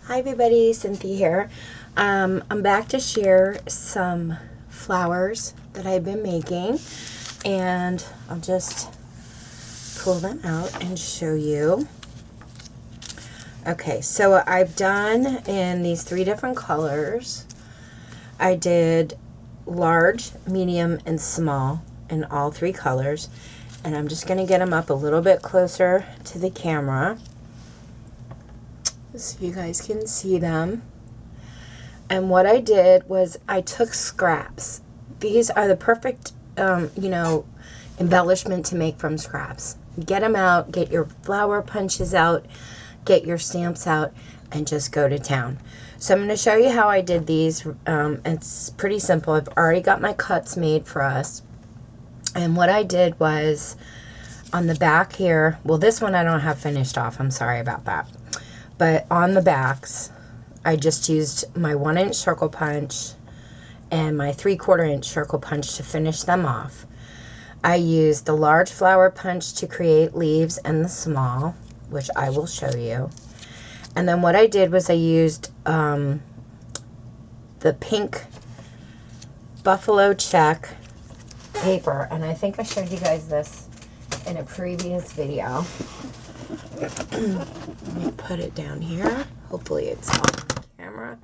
Hi everybody, Cynthia here. I'm back to share some flowers that I've been making, and I'll just pull them out and show you. Okay, so I've done in these 3 different colors. I did large, medium, and small in all 3 colors, and I'm just going to get them up a little bit closer to the camera so you guys can see them. And what I did was I took scraps. These are the perfect, embellishment to make from scraps. Get them out, get your flower punches out, get your stamps out, and just go to town. So I'm going to show you how I did these. It's pretty simple. I've already got my cuts made for us. And what I did was on the back here, well, this one I don't have finished off. I'm sorry about that. But on the backs, I just used my 1-inch circle punch and my 3/4-inch circle punch to finish them off. I used the large flower punch to create leaves and the small, which I will show you. And then what I did was I used the pink buffalo check paper, and I think I showed you guys this in a previous video. Let me put it down here. Hopefully it's on camera.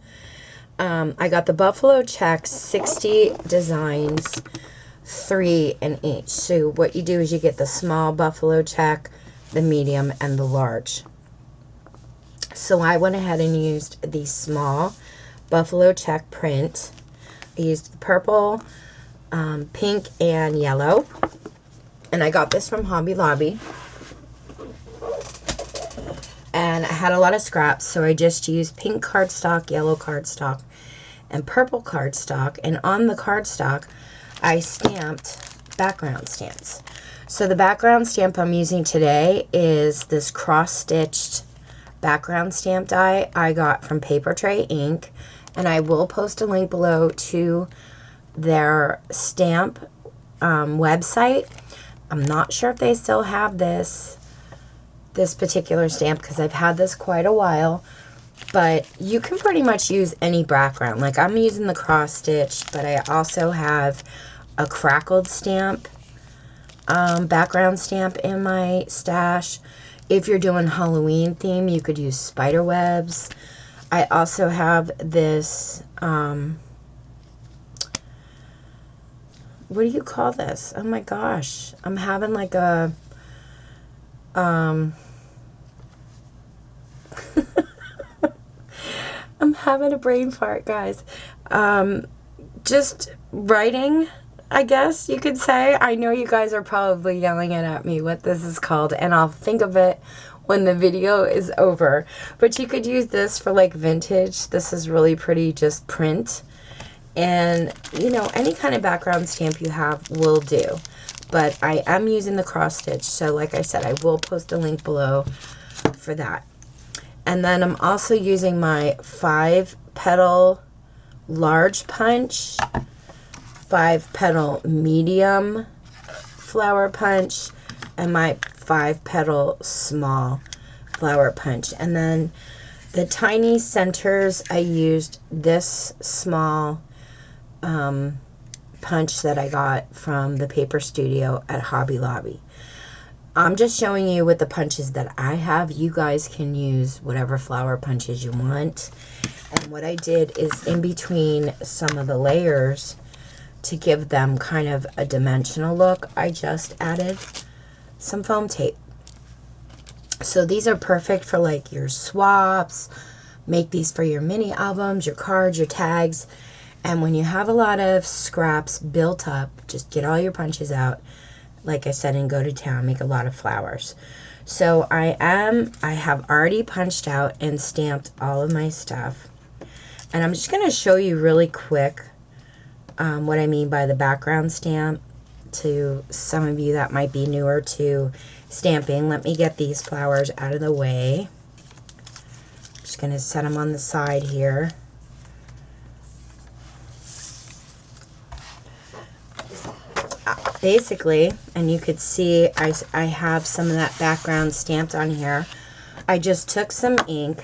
I got the buffalo check 60 designs, 3 in each. So what you do is you get the small buffalo check, the medium, and the large. So I went ahead and used the small buffalo check print. I used the purple, pink, and yellow. And I got this from Hobby Lobby. And I had a lot of scraps, so I just used pink cardstock, yellow cardstock, and purple cardstock. And on the cardstock, I stamped background stamps. So the background stamp I'm using today is this cross-stitched background stamp die I got from Paper Tray Ink. And I will post a link below to their stamp website. I'm not sure if they still have this particular stamp because I've had this quite a while, but you can pretty much use any background. Like I'm using the cross stitch, but I also have a crackled stamp, background stamp in my stash. If you're doing Halloween theme, you could use spider webs. I also have this, what do you call this? Oh my gosh, I'm having like a, I'm having a brain fart, guys. Just writing, I guess you could say. I know you guys are probably yelling it at me what this is called, and I'll think of it when the video is over. But you could use this for like vintage. This is really pretty, just print. And, you know, any kind of background stamp you have will do. But I am using the cross stitch, so like I said, I will post a link below for that. And then I'm also using my 5-petal large punch, 5-petal medium flower punch, and my 5-petal small flower punch. And then the tiny centers, I used this small punch that I got from the Paper Studio at Hobby Lobby. I'm just showing you with the punches that I have. You guys can use whatever flower punches you want. And what I did is in between some of the layers to give them kind of a dimensional look, I just added some foam tape. So these are perfect for like your swaps. Make these for your mini albums, your cards, your tags. And when you have a lot of scraps built up, just get all your punches out, like I said, and go to town, make a lot of flowers. So I have already punched out and stamped all of my stuff. And I'm just going to show you really quick what I mean by the background stamp to some of you that might be newer to stamping. Let me get these flowers out of the way. I'm just going to set them on the side here. Basically, and you could see I have some of that background stamped on here. I just took some ink.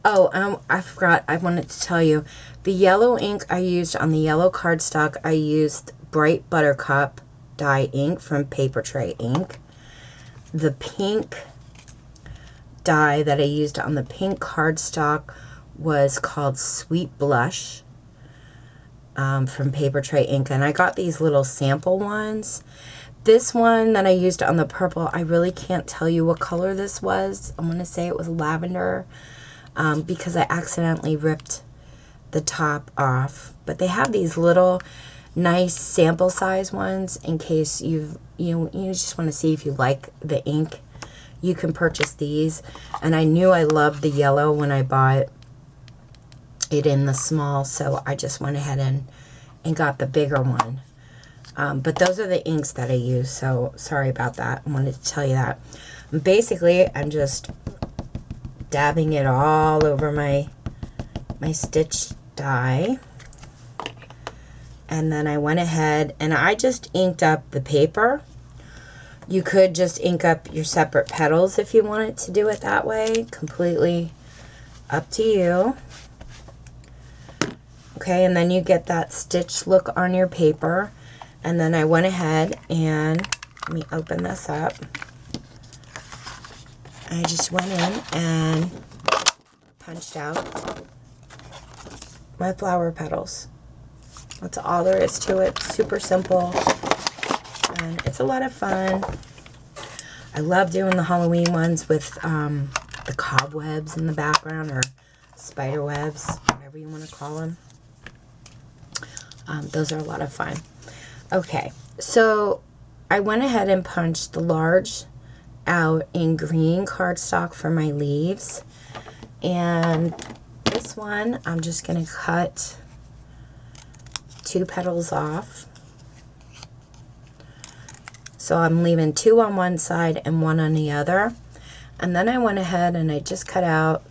Oh, I forgot. I wanted to tell you. The yellow ink I used on the yellow cardstock, I used Bright Buttercup dye ink from Paper Tray Ink. The pink dye that I used on the pink cardstock was called Sweet Blush from Paper Tray Ink. And I got these little sample ones. This one that I used on the purple, I really can't tell you what color this was. I'm going to say it was lavender. Because I accidentally ripped the top off. But they have these little nice sample size ones in case you just want to see if you like the ink. You can purchase these. And I knew I loved the yellow when I bought it in the small, so I just went ahead and got the bigger one. But those are the inks that I use, so sorry about that. I wanted to tell you that. Basically, I'm just dabbing it all over my stitch die. And then I went ahead and I just inked up the paper. You could just ink up your separate petals if you wanted to do it that way. Completely up to you. Okay, and then you get that stitch look on your paper. And then I went ahead and, let me open this up. I just went in and punched out my flower petals. That's all there is to it. Super simple. And it's a lot of fun. I love doing the Halloween ones with the cobwebs in the background, or spider webs, whatever you want to call them. Those are a lot of fun. Okay, so I went ahead and punched the large out in green cardstock for my leaves, and this one I'm just going to cut 2 petals off. So I'm leaving 2 on one side and 1 on the other, and then I went ahead and I just cut out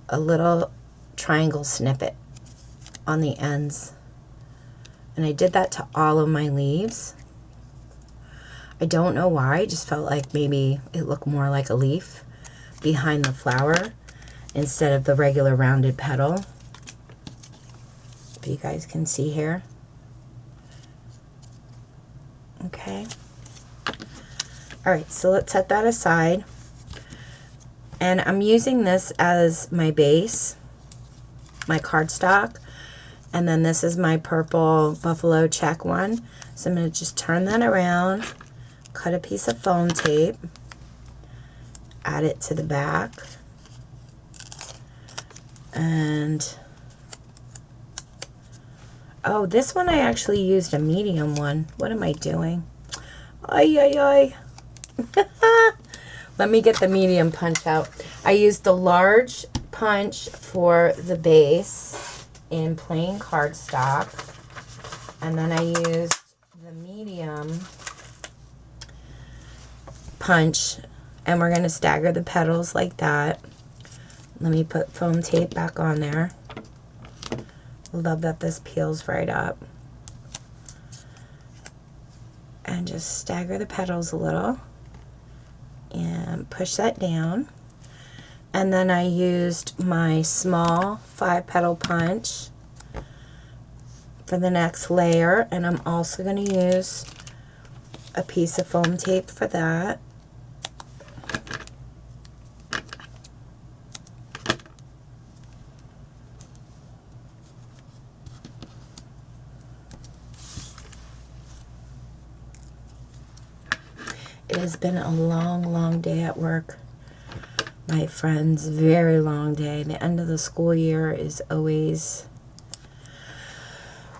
a little triangle snippet on the ends, and I did that to all of my leaves. I don't know why, I just felt like maybe it looked more like a leaf behind the flower instead of the regular rounded petal. If you guys can see here. Okay. Alright, so let's set that aside. And I'm using this as my base, my cardstock. And then this is my purple buffalo check one. So I'm going to just turn that around. Cut a piece of foam tape, add it to the back, and oh, this one I actually used a medium one. What am I doing? Ay, ay, ay. Let me get the medium punch out. I used the large punch for the base in plain cardstock, and then I used the medium punch, and we're going to stagger the petals like that. Let me put foam tape back on there. Love that this peels right up. And just stagger the petals a little and push that down. And then I used my small 5-petal punch for the next layer, and I'm also going to use a piece of foam tape for that. It has been a long, long day at work, my friends. Very long day. The end of the school year is always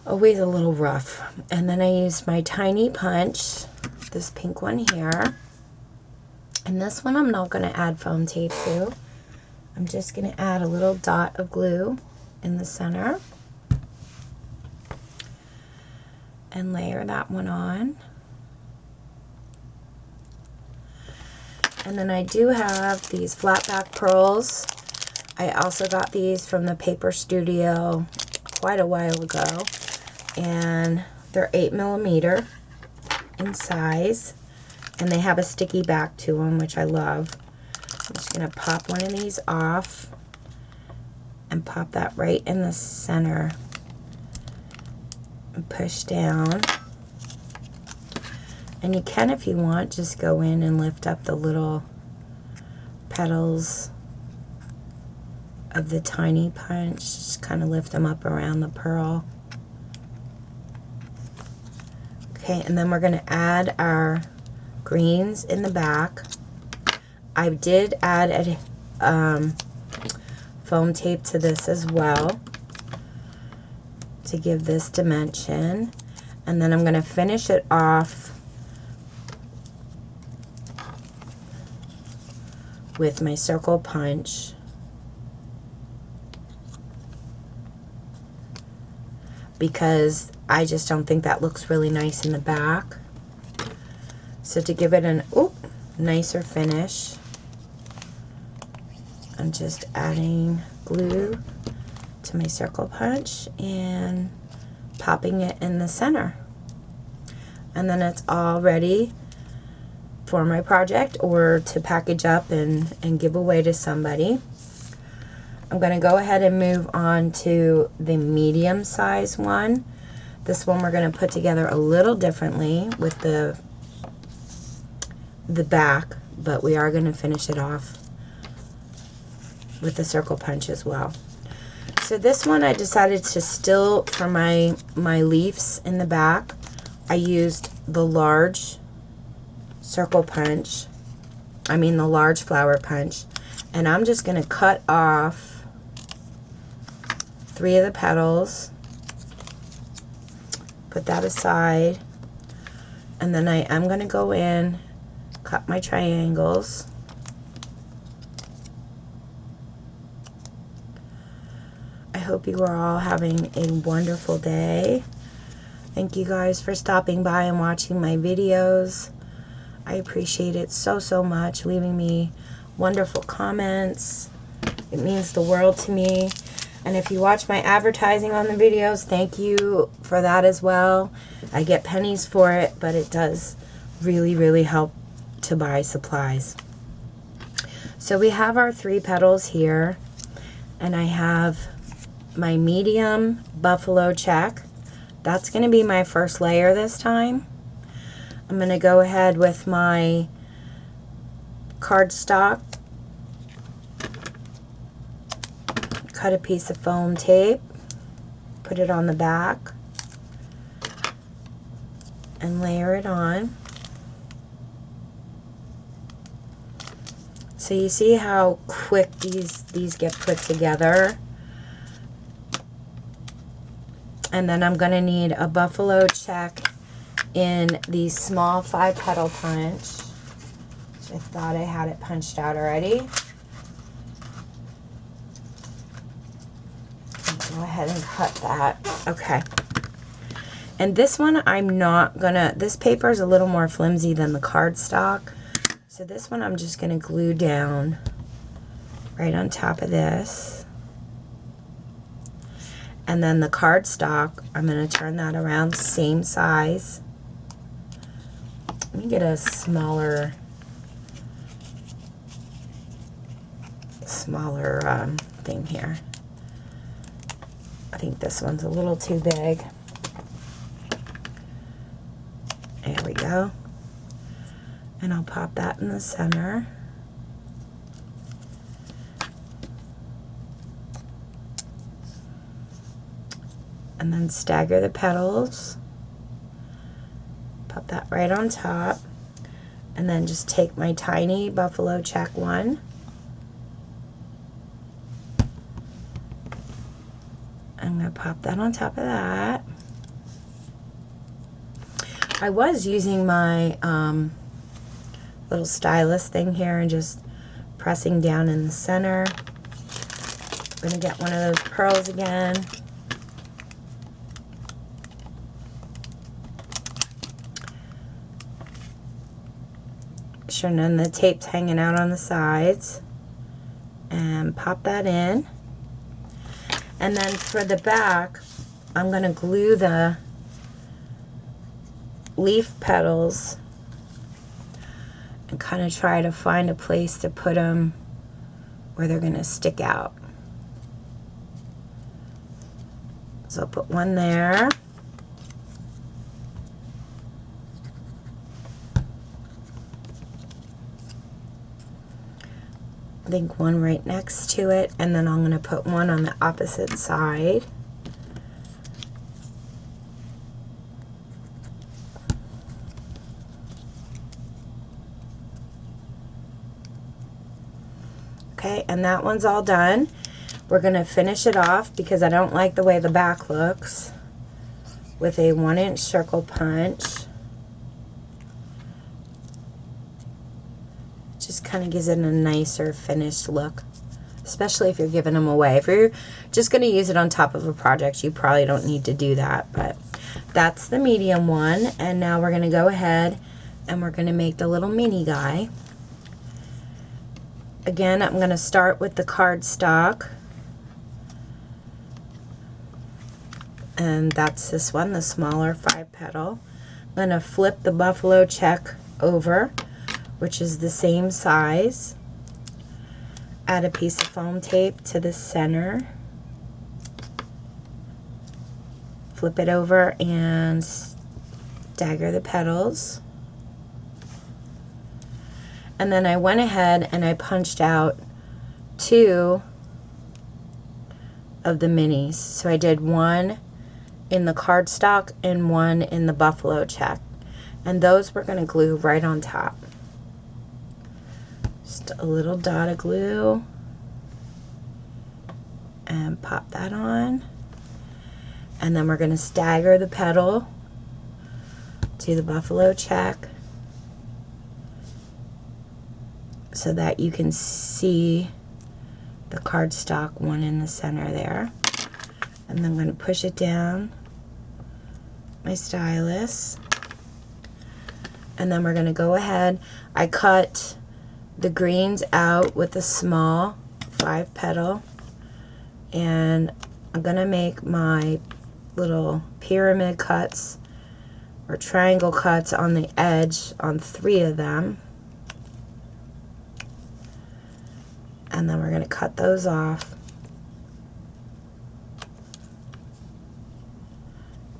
a little rough. And then I used my tiny punch, this pink one here. And this one I'm not going to add foam tape to. I'm just going to add a little dot of glue in the center and layer that one on. And then I do have these flat back pearls. I also got these from the Paper Studio quite a while ago. And they're 8mm in size. And they have a sticky back to them, which I love. I'm just going to pop one of these off and pop that right in the center and push down. And you can, if you want, just go in and lift up the little petals of the tiny punch. Just kind of lift them up around the pearl. Okay, and then we're going to add our greens in the back. I did add a foam tape to this as well to give this dimension. And then I'm going to finish it off with my circle punch. Because I just don't think that looks really nice in the back. So to give it an nicer finish, I'm just adding glue to my circle punch and popping it in the center. And then it's all ready for my project or to package up and give away to somebody. I'm going to go ahead and move on to the medium size one. This one we're going to put together a little differently with the back, but we are going to finish it off with the circle punch as well. So this one I decided to still, for my leaves in the back, I used the large circle punch, the large flower punch, and I'm just going to cut off 3 of the petals, put that aside, and then I am going to go in, cut my triangles. I hope you are all having a wonderful day. Thank you guys for stopping by and watching my videos. I appreciate it so much, leaving me wonderful comments. It means the world to me. And if you watch my advertising on the videos, thank you for that as well. I get pennies for it, but it does really help to buy supplies. So we have our 3 petals here, and I have my medium buffalo check. That's going to be my first layer this time. I'm going to go ahead with my cardstock, cut a piece of foam tape, put it on the back, and layer it on. So you see how quick these get put together. And then I'm going to need a buffalo check in the small 5-petal punch, which I thought I had it punched out already. Go ahead and cut that. Okay. And this one I'm not gonna, this paper is a little more flimsy than the cardstock. So this one I'm just gonna glue down right on top of this. And then the cardstock, I'm gonna turn that around, same size. Let me get a smaller thing here. I think this one's a little too big. There we go. And I'll pop that in the center. And then stagger the petals. Pop that right on top. And then just take my tiny buffalo check one. I'm going to pop that on top of that. I was using my little stylus thing here and just pressing down in the center. I'm going to get one of those pearls again. Sure, none of the tape's hanging out on the sides. And pop that in. And then for the back, I'm going to glue the leaf petals and kind of try to find a place to put them where they're going to stick out. So I'll put one there. I think one right next to it, and then I'm going to put one on the opposite side. Okay, and that one's all done. We're going to finish it off because I don't like the way the back looks with a 1-inch circle punch. Just kind of gives it a nicer finished look, especially if you're giving them away. If you're just going to use it on top of a project, you probably don't need to do that, but that's the medium one. And now we're going to go ahead and we're going to make the little mini guy. Again, I'm going to start with the cardstock, and that's this one, the smaller 5-petal. I'm going to flip the buffalo check over, which is the same size. Add a piece of foam tape to the center. Flip it over and stagger the petals. And then I went ahead and I punched out 2 of the minis. So I did one in the cardstock and one in the buffalo check. And those we're going to glue right on top. Just a little dot of glue. And pop that on. And then we're going to stagger the petal to the buffalo check, so that you can see the cardstock one in the center there. And then I'm going to push it down my stylus. And then we're going to go ahead. I cut the greens out with a small 5-petal. And I'm going to make my little pyramid cuts or triangle cuts on the edge on 3 of them. And then we're going to cut those off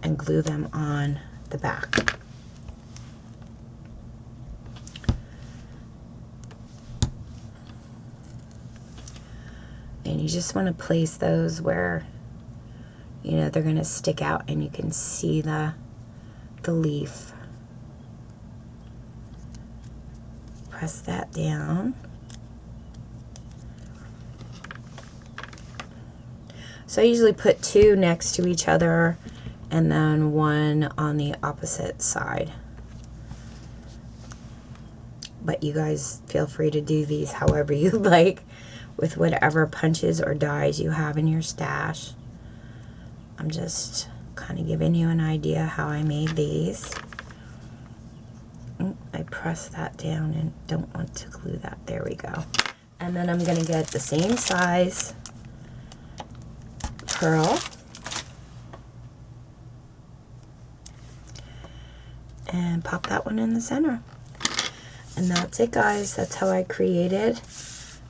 and glue them on the back. And you just want to place those where, you know, they're going to stick out and you can see the leaf. Press that down. So I usually put 2 next to each other and then one on the opposite side. But you guys feel free to do these however you like with whatever punches or dies you have in your stash. I'm just kind of giving you an idea how I made these. I pressed that down and don't want to glue that. There we go. And then I'm going to get the same size pearl and pop that one in the center. And that's it, guys. That's how I created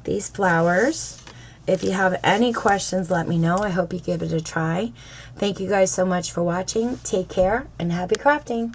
these flowers. If you have any questions, let me know. I hope you give it a try. Thank you guys so much for watching. Take care and happy crafting.